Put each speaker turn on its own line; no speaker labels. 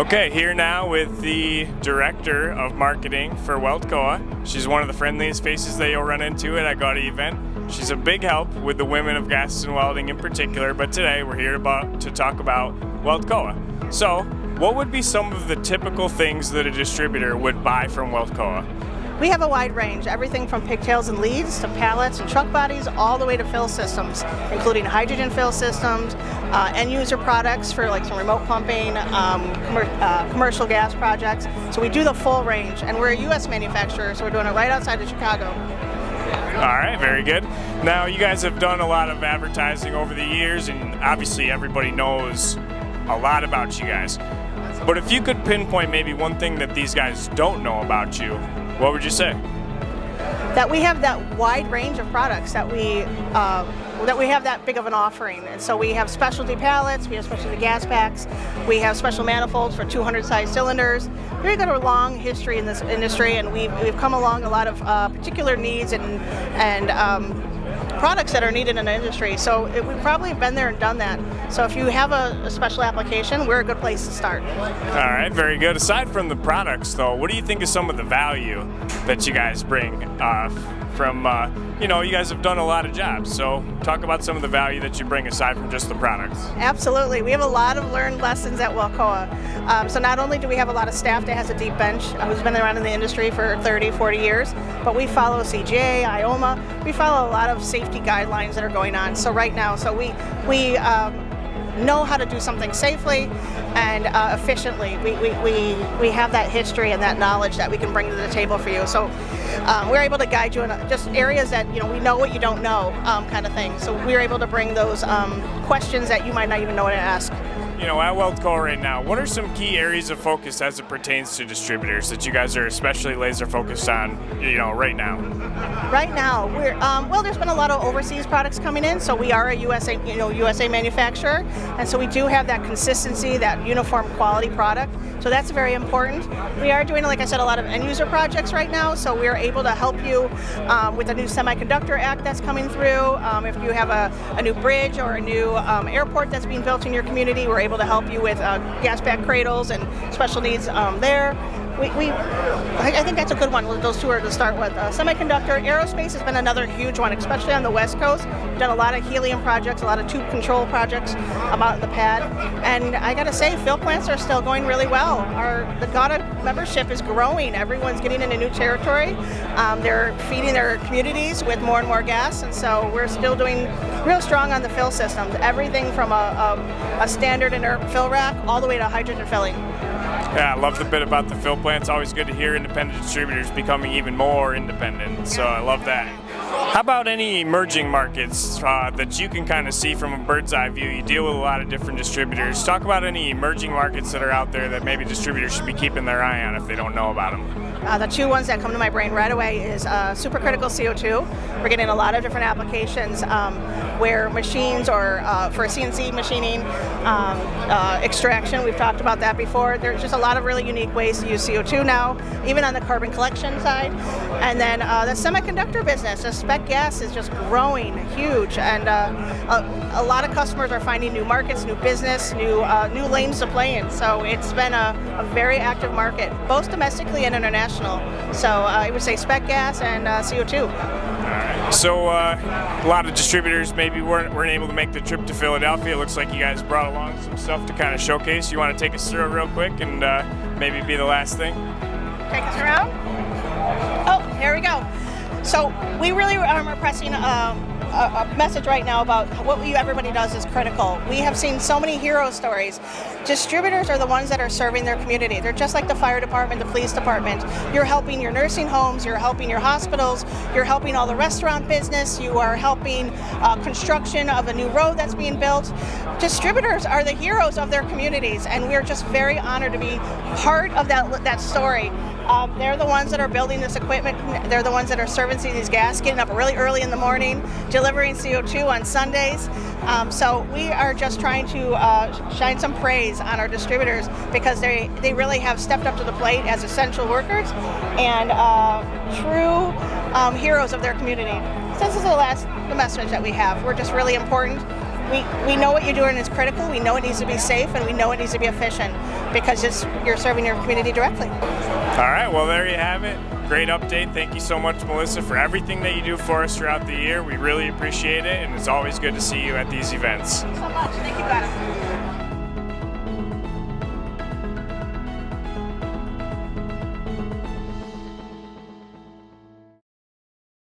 Okay, here now with the Director of Marketing for WeldCoa. She's one of the friendliest faces that you'll run into at a Gaudi event. She's a big help with the women of gases and welding in particular, but today we're here to talk about WeldCoa. So, what would be some of the typical things that a distributor would buy from WeldCoa?
We have a wide range, everything from pigtails and leads to pallets and truck bodies, all the way to fill systems, including hydrogen fill systems, end user products for like some remote pumping, commercial gas projects. So we do the full range, and we're a U.S. manufacturer, so we're doing it right outside of Chicago.
All right, very good. Now, you guys have done a lot of advertising over the years, and obviously everybody knows a lot about you guys. But if you could pinpoint maybe one thing that these guys don't know about you, what would you say?
That we have that wide range of products, that we have that big of an offering. And so we have specialty pallets, we have specialty gas packs, we have special manifolds for 200 size cylinders. We've got a long history in this industry, and we've come along a lot of particular needs and products that are needed in the industry. So we've probably been there and done that. So if you have a special application, we're a good place to start.
All right, very good. Aside from the products, though, what do you think is some of the value that you guys bring you guys have done a lot of jobs, so talk about some of the value that you bring aside from just the products.
Absolutely. We have a lot of learned lessons at WeldCoa. So not only do we have a lot of staff that has a deep bench, who's been around in the industry for 30, 40 years, but we follow CGA, IOMA, we follow a lot of safety guidelines that are going on. So right now, we know how to do something safely and efficiently. We have that history and that knowledge that we can bring to the table for you. So we're able to guide you in just areas that we know what you don't know, kind of thing. So we're able to bring those questions that you might not even know what to ask.
At WeldCoa right now, what are some key areas of focus as it pertains to distributors that you guys are especially laser focused on, right now?
Right now, we're there's been a lot of overseas products coming in, so we are a USA manufacturer, and so we do have that consistency, that uniform quality product. So that's very important. We are doing, like I said, a lot of end user projects right now, so we're able to help you with the new Semiconductor Act that's coming through. If you have a new bridge or a new airport that's being built in your community, we're able to help you with gas pack cradles and special needs there. I think that's a good one. Those two are to start with. Semiconductor, aerospace has been another huge one, especially on the West Coast. We've done a lot of helium projects, a lot of tube control projects out in the pad. And I got to say, fill plants are still going really well. The Gaudi membership is growing. Everyone's getting into new territory. They're feeding their communities with more and more gas, and so we're still doing real strong on the fill systems. Everything from a standard inert fill rack all the way to hydrogen filling.
Yeah, I love the bit about the fill plant. It's always good to hear independent distributors becoming even more independent, so I love that. How about any emerging markets that you can kind of see from a bird's eye view? You deal with a lot of different distributors. Talk about any emerging markets that are out there that maybe distributors should be keeping their eye on if they don't know about them.
The two ones that come to my brain right away is supercritical CO2. We're getting a lot of different applications where machines or for CNC machining, extraction, we've talked about that before. There's just a lot of really unique ways to use CO2 now, even on the carbon collection side. And then the semiconductor business, the spec gas is just growing huge, and a lot of customers are finding new markets, new business, new lanes to play in. So it's been a very active market, both domestically and internationally. So I would say spec gas and CO2.
All right. So a lot of distributors maybe weren't able to make the trip to Philadelphia. It looks like you guys brought along some stuff to kind of showcase. You want to take us through it real quick and maybe be the last thing?
Take us around? Oh, here we go. So we really are pressing a message right now about what everybody does is critical. We have seen so many hero stories. Distributors are the ones that are serving their community. They're just like the fire department, the police department. You're helping your nursing homes, you're helping your hospitals, you're helping all the restaurant business, you are helping construction of a new road that's being built. Distributors are the heroes of their communities, and we're just very honored to be part of that story. They're the ones that are building this equipment. They're the ones that are servicing these gas, getting up really early in the morning, delivering CO2 on Sundays. So we are just trying to shine some praise on our distributors because they really have stepped up to the plate as essential workers and true heroes of their community. So this is the message that we have. We're just really important. we know what you're doing is critical. We know it needs to be safe, and we know it needs to be efficient because you're serving your community directly.
All right, well, there you have it. Great update. Thank you so much, Melissa, for everything that you do for us throughout the year. We really appreciate it, and it's always good to see you at these events.
Thank you so much. Thank you, guys.